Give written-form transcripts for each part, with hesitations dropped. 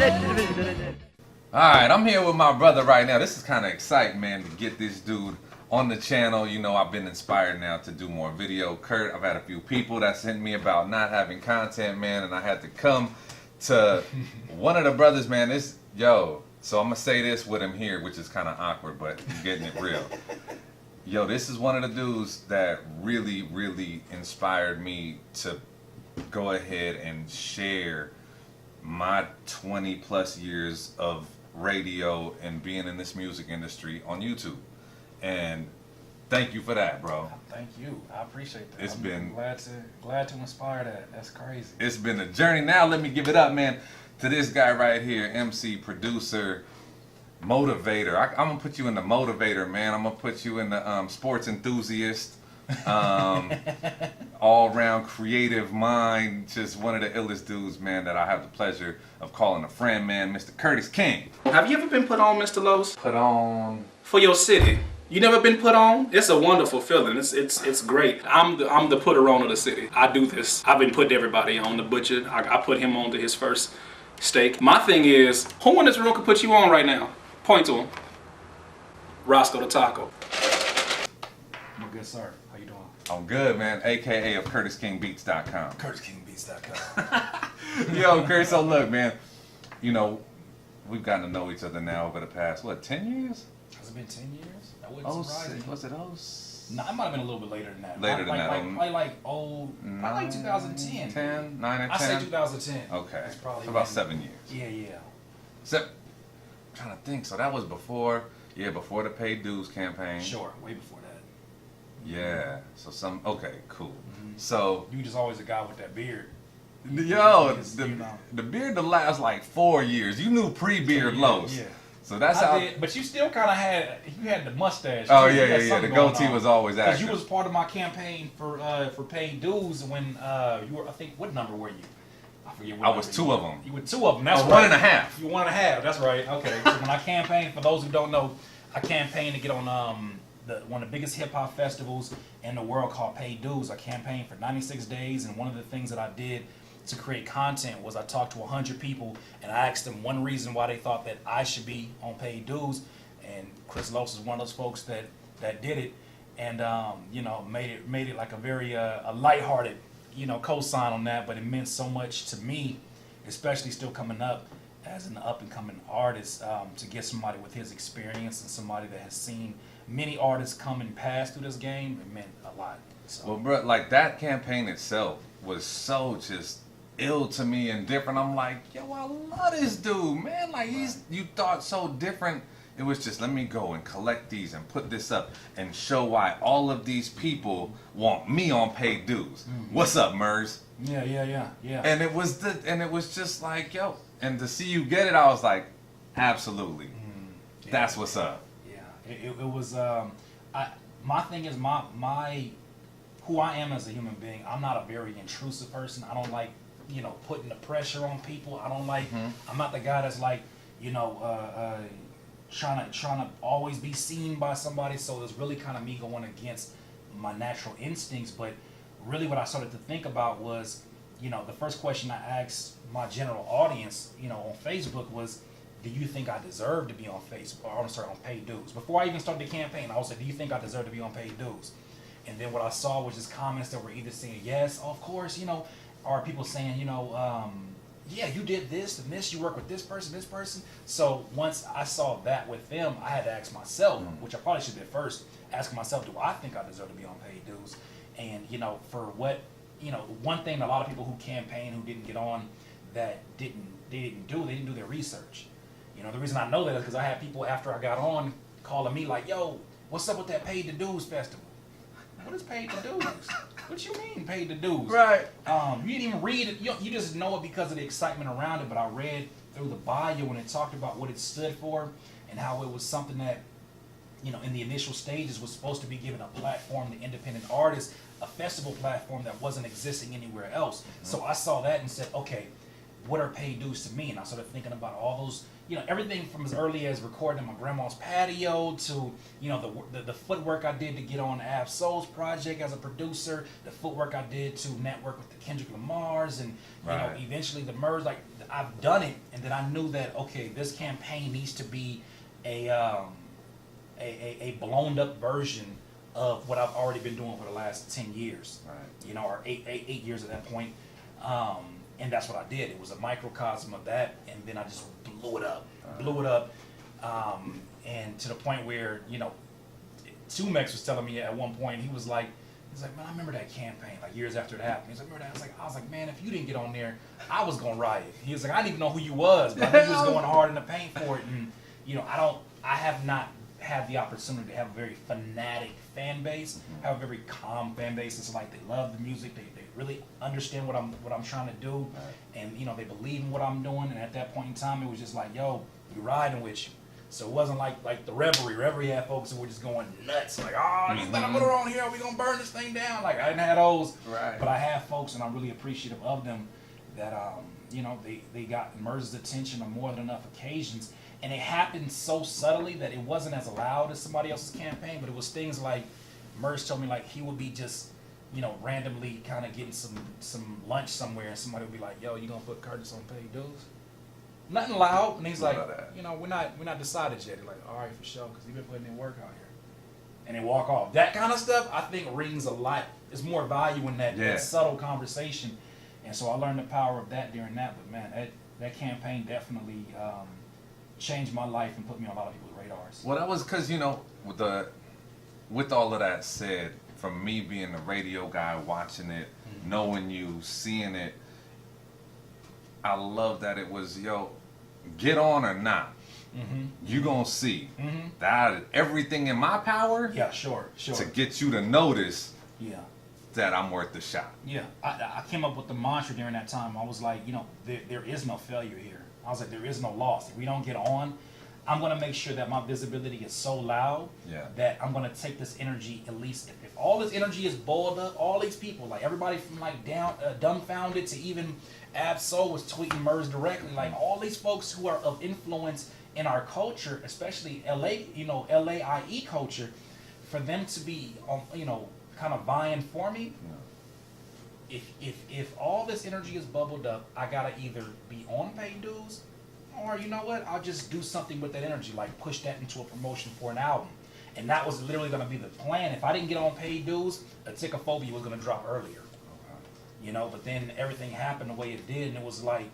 Alright, I'm here with my brother right now. This is kind of exciting, man, to get this dude on the channel. You know, I've been inspired now to do more video. Kurt, I've had a few people that sent me about not having content, man, and I had to come to one of the brothers, man. So I'm going to say this with him here, which is kind of awkward, but you're getting it real. Yo, this is one of the dudes that really, really inspired me to go ahead and share my 20 plus years of radio and being in this music industry on YouTube. And thank you for that, bro. Thank you. I appreciate that. It's been glad to inspire that. That's crazy. It's been a journey. Now let me give it up, man, to this guy right here, MC, producer, motivator. I'm gonna put you in the motivator, man. I'm gonna put you in the sports enthusiast, all-round creative mind. Just one of the illest dudes, man, that I have the pleasure of calling a friend, man. Mr. Curtis King. Have you ever been put on, Mr. Loos? Put on for your city. You never been put on? It's a wonderful feeling. It's great. I'm the putter on of the city. I do this. I've been putting everybody on. The butcher, I put him on to his first steak. My thing is, who in this room could put you on right now? Point to him. Roscoe the Taco. I'm good, sir. How you doing? I'm good, man. AKA of CurtisKingBeats.com. CurtisKingBeats.com. Yo, Curtis, so look, man. You know, we've gotten to know each other now over the past, what, 10 years? Has it been 10 years? That wouldn't surprise me. Was it No, it might have been a little bit later than that. Later than that. Probably like 2010. 10? 9 or 10? I say 2010. Okay. It's probably about 7 years. Yeah. So, I'm trying to think. So that was before the paid dues campaign. Sure, way before that. Yeah. So okay, cool. Mm-hmm. So you just always a guy with that beard. Yo, the beard that lasts like 4 years. You knew pre-beard Lows. Yeah. So that's I how. did, but you still kind of had the mustache. Oh too. yeah. The goatee was always active. Because you was part of my campaign for paid dues when you were. I think what number were you? I forget. I was 2 of them. You were 2 of them. That's right. 1.5. You 1.5. That's right. Okay. So when I campaigned, for those who don't know, I campaigned to get on one of the biggest hip hop festivals in the world called Paid Dues. I campaigned for 96 days, and one of the things that I did to create content was I talked to 100 people and I asked them one reason why they thought that I should be on Paid Dues, and ChrisLOOS is one of those folks that did it, and made it like a very a lighthearted co-sign on that, but it meant so much to me, especially still coming up as an up-and-coming artist, to get somebody with his experience and somebody that has seen many artists come and pass through this game. It meant a lot. So. Well, bro, like that campaign itself was so just ill to me and different. I'm like, yo, I love this dude, man. Like you thought so different. It was just, let me go and collect these and put this up and show why all of these people want me on Paid Dues. Mm-hmm. What's up, Murs? Yeah. And it was just like, yo, and to see you get it, I was like, absolutely. Yeah, that's what's up. Yeah, it was. My thing is my who I am as a human being. I'm not a very intrusive person. I don't like putting the pressure on people. I don't like. Mm-hmm. I'm not the guy that's like trying to always be seen by somebody. So it's really kind of me going against my natural instincts. But really, what I started to think about was, the first question I asked my general audience, on Facebook was, do you think I deserve to be on Facebook? Or I'm sorry, on Paid Dues. Before I even started the campaign, I was like, do you think I deserve to be on Paid Dues? And then what I saw was just comments that were either saying, yes, of course, or people saying, yeah, you did this and this, you work with this person. So once I saw that with them, I had to ask myself, which I probably should have first, ask myself, do I think I deserve to be on Paid Dues? And, for what, one thing a lot of people who campaign, who didn't get on, that they didn't do their research. The reason I know that is because I had people after I got on calling me like, yo, what's up with that Paid to Dues festival? What is Paid to Dues? What you mean Paid to Dues? Right. You didn't even read it. You just know it because of the excitement around it. But I read through the bio when it talked about what it stood for and how it was something that, in the initial stages was supposed to be given a platform to independent artists, a festival platform that wasn't existing anywhere else. Mm-hmm. So I saw that and said, okay, what are Paid Dues to me? And I started thinking about all those, everything from as early as recording in my grandma's patio to, the footwork I did to get on Ab Soul's project as a producer, the footwork I did to network with the Kendrick Lamars and, eventually the Murs. Like, I've done it, and then I knew that okay, this campaign needs to be a blown up version of what I've already been doing for the last 10 years, Right. you know, or eight years at that point. And that's what I did. It was a microcosm of that, and then I just blew it up, and to the point where, you know, Tumex was telling me at one point, he's like, man, I remember that campaign, like years after it happened. He's like, remember that? I was like, man, if you didn't get on there, I was gonna riot. He was like, I didn't even know who you was, but I knew you was going hard in the paint for it. And you know, I have not had the opportunity to have a very fanatic fan base. I have a very calm fan base. It's like they love the music. They really understand what I'm trying to do, and you know, they believe in what I'm doing. And at that point in time, it was just like, yo, we riding with you. So it wasn't like the Reverie. Reverie had folks who were just going nuts, like, oh, you better put her on here, we gonna burn this thing down. Like I didn't have those, Right. but I have folks, and I'm really appreciative of them that you know, they got Murs' attention on more than enough occasions. And it happened so subtly that it wasn't as loud as somebody else's campaign, but it was things like Murs told me like he would be just, you know, randomly kind of getting some lunch somewhere, and somebody would be like, yo, you gonna put Curtis on paid dues? Nothing loud, and he's like, you know, we're not decided yet. He's like, all right, for sure, because you've been putting in work out here. And they walk off. That kind of stuff, I think, rings a lot. There's more value in that subtle conversation. And so I learned the power of that during that. But man, that campaign definitely changed my life and put me on a lot of people's radars. Well, that was because, you know, with all of that said, from me being a radio guy, watching it, knowing you, seeing it, I love that it was, yo, get on or not. You gonna see that everything in my power. Yeah, sure. To get you to notice. Yeah. That I'm worth the shot. Yeah, I came up with the mantra during that time. I was like, you know, there is no failure here. I was like, there is no loss. If we don't get on, I'm going to make sure that my visibility is so loud that I'm going to take this energy, at least if all this energy is boiled up, all these people, like everybody from like dumbfounded to even Ab-Soul was tweeting Murs directly, like all these folks who are of influence in our culture, especially LA, you know, LAIE culture, for them to be, you know, kind of vying for me. If all this energy is bubbled up, I gotta either be on paid dues, or you know what, I'll just do something with that energy, like push that into a promotion for an album. And that was literally gonna be the plan. If I didn't get on paid dues, Aticophobia was gonna drop earlier. You know, but then everything happened the way it did, and it was like,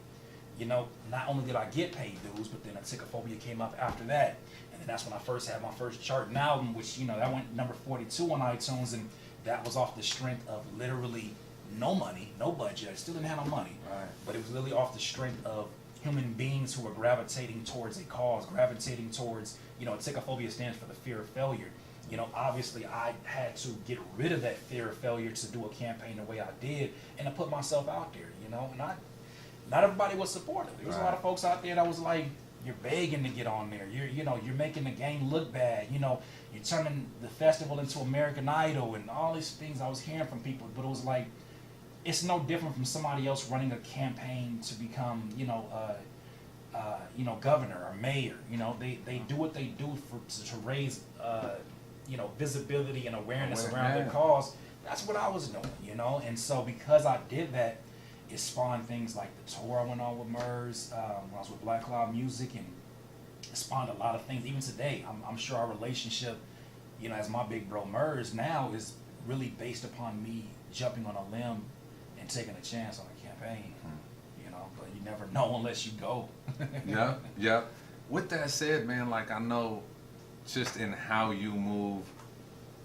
you know, not only did I get paid dues, but then Aticophobia came up after that. And then that's when I first had my first charting album, which, you know, that went number 42 on iTunes, and that was off the strength of literally no money, no budget. I still didn't have no money. Right. But it was literally off the strength of human beings who were gravitating towards a cause, gravitating towards, you know, Aticophobia stands for the fear of failure. You know, obviously I had to get rid of that fear of failure to do a campaign the way I did and to put myself out there, you know. Not everybody was supportive. There was a lot of folks out there that was like, you're begging to get on there. You're making the game look bad. You know, you're turning the festival into American Idol and all these things I was hearing from people. But it was like, it's no different from somebody else running a campaign to become, you know, governor or mayor. You know, they do what they do to raise, you know, visibility and awareness around their cause. That's what I was doing, you know. And so because I did that, it spawned things like the tour I went on with Murs, when I was with Black Cloud Music, and it spawned a lot of things. Even today, I'm sure our relationship, you know, as my big bro Murs now is really based upon me jumping on a limb and taking a chance on a campaign. You know, but you never know unless you go. Yeah. With that said, man, like I know just in how you move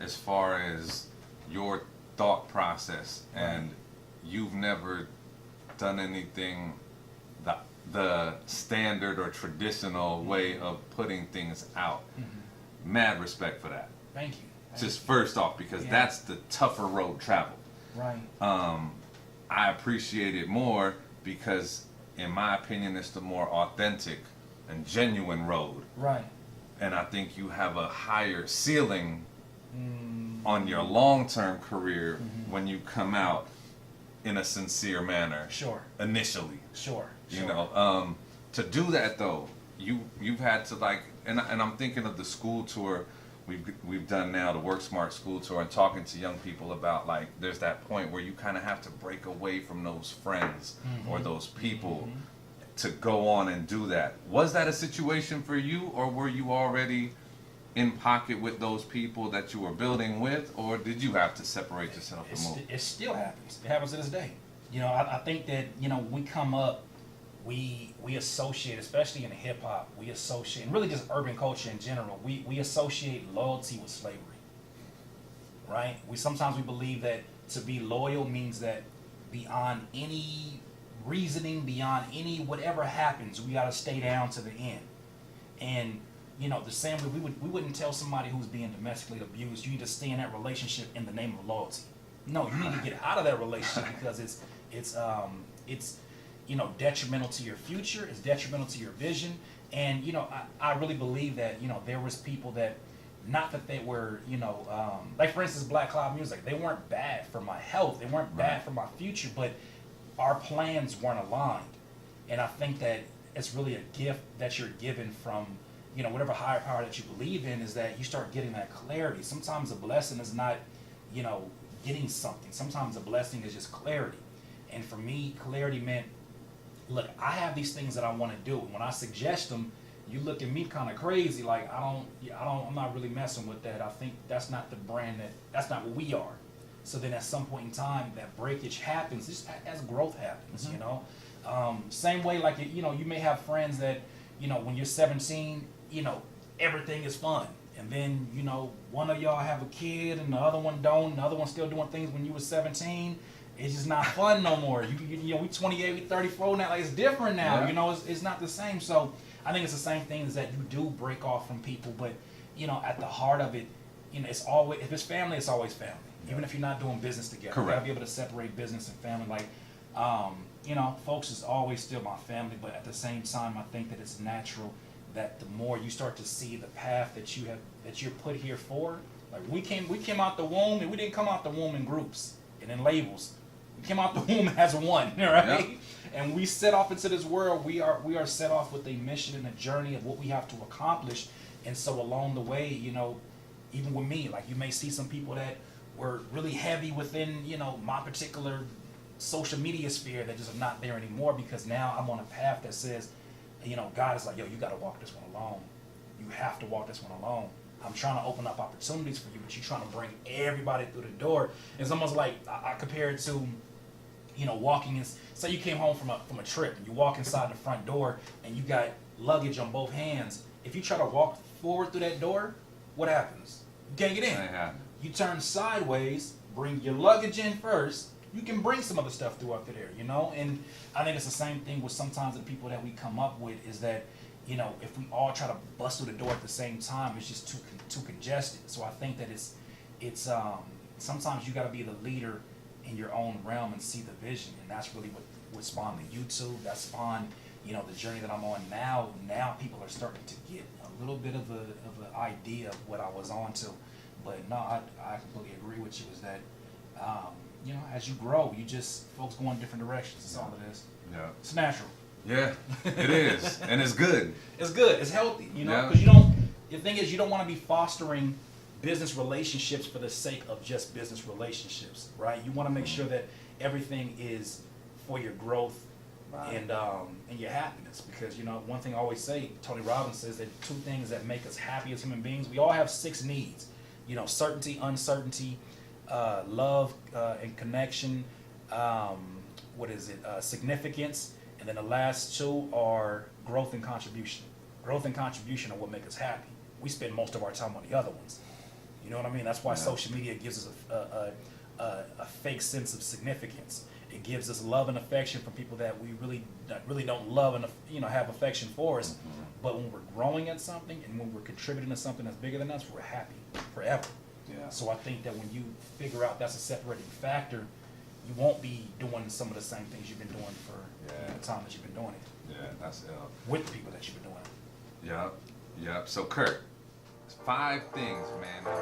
as far as your thought process, and you've never done anything the standard or traditional way of putting things out. Mad respect for that. Thank you. Just first off, because that's the tougher road traveled. Right. I appreciate it more because, in my opinion, it's the more authentic and genuine road. Right. And I think you have a higher ceiling on your long-term career when you come out in a sincere manner. Sure. Initially. Sure. You know, to do that though, you've had to like, and I'm thinking of the school tour we've done now, the Work Smart school tour, and talking to young people about like, there's that point where you kind of have to break away from those friends or those people to go on and do that. Was that a situation for you, or were you already in pocket with those people that you were building with, or did you have to separate yourself and move? It still happens. It happens to this day. You know, I think that, you know, we come up, we associate, especially in hip hop, we associate, and really just urban culture in general, we associate loyalty with slavery, right? Sometimes we believe that to be loyal means that beyond any reasoning, beyond any whatever happens, we got to stay down to the end. And you know, the same way we wouldn't tell somebody who's being domestically abused, you need to stay in that relationship in the name of loyalty. No, you need to get out of that relationship because it's you know, detrimental to your future, it's detrimental to your vision. And you know, I really believe that, you know, there was people that, not that they were, you know, like for instance, Black Cloud Music, they weren't bad for my health, they weren't bad for my future, but our plans weren't aligned. And I think that it's really a gift that you're given from, you know, whatever higher power that you believe in, is that you start getting that clarity. Sometimes a blessing is not, you know, getting something. Sometimes a blessing is just clarity. And for me, clarity meant, look, I have these things that I want to do. When I suggest them, you look at me kind of crazy, like I'm not really messing with that. I think that's not the brand, that's not what we are. So then at some point in time, that breakage happens, just as growth happens, you know? Same way, like, you know, you may have friends that, you know, when you're 17, you know, everything is fun. And then, you know, one of y'all have a kid and the other one don't, and the other one's still doing things when you were 17. It's just not fun no more. You know, we 28, we 34 now, like it's different now, Yeah. you know, it's not the same. So I think it's the same thing, is that you do break off from people, but, you know, at the heart of it, you know, it's always, if it's family, it's always family. Even if you're not doing business together. Correct. You gotta be able to separate business and family. Like, you know, folks is always still my family, but at the same time, I think that it's natural that the more you start to see the path that you're put here for, like we came out the womb, and we didn't come out the womb in groups and in labels. We came out the womb as one, right? Yeah. And we set off into this world. We are set off with a mission and a journey of what we have to accomplish. And so along the way, you know, even with me, like you may see some people that were really heavy within, you know, my particular social media sphere that just are not there anymore, because now I'm on a path that says, you know, God is like, yo, you got to walk this one alone. You have to walk this one alone. I'm trying to open up opportunities for you, but you're trying to bring everybody through the door. It's almost like I compare it to, you know, walking in. Say you came home from a trip and you walk inside the front door and you got luggage on both hands. If you try to walk forward through that door, what happens? You can't get in. You turn sideways, bring your luggage in first. You can bring some other stuff through up there, you know? And I think it's the same thing with sometimes the people that we come up with, is that, you know, if we all try to bust through the door at the same time, it's just too congested. So I think that it's sometimes you got to be the leader in your own realm and see the vision, and that's really what spawned the YouTube. That spawned, you know, the journey that I'm on now. Now people are starting to get a little bit of an idea of what I was on to. But no, I completely agree with you. Is that you know, as you grow, folks go in different directions. That's all it is. Yeah. It's natural. Yeah, it is, and it's good. It's good. It's healthy, you know, Yeah. because the thing is, you don't want to be fostering business relationships for the sake of just business relationships, right? You want to make sure that everything is for your growth and your happiness, because, you know, one thing I always say, Tony Robbins says that 2 things that make us happy as human beings, we all have 6 needs, you know, certainty, uncertainty, love and connection, significance, and then the last 2 are growth and contribution. Growth and contribution are what make us happy. We spend most of our time on the other ones. You know what I mean? That's why social media gives us a fake sense of significance. It gives us love and affection from people that we really don't love and, you know, have affection for us. But when we're growing at something and when we're contributing to something that's bigger than us, we're happy forever. Yeah. So I think that when you figure out that's a separating factor, you won't be doing some of the same things you've been doing for the time that you've been doing it. Yeah, that's With the people that you've been doing it. Yep. So Kurt, 5 things, man, that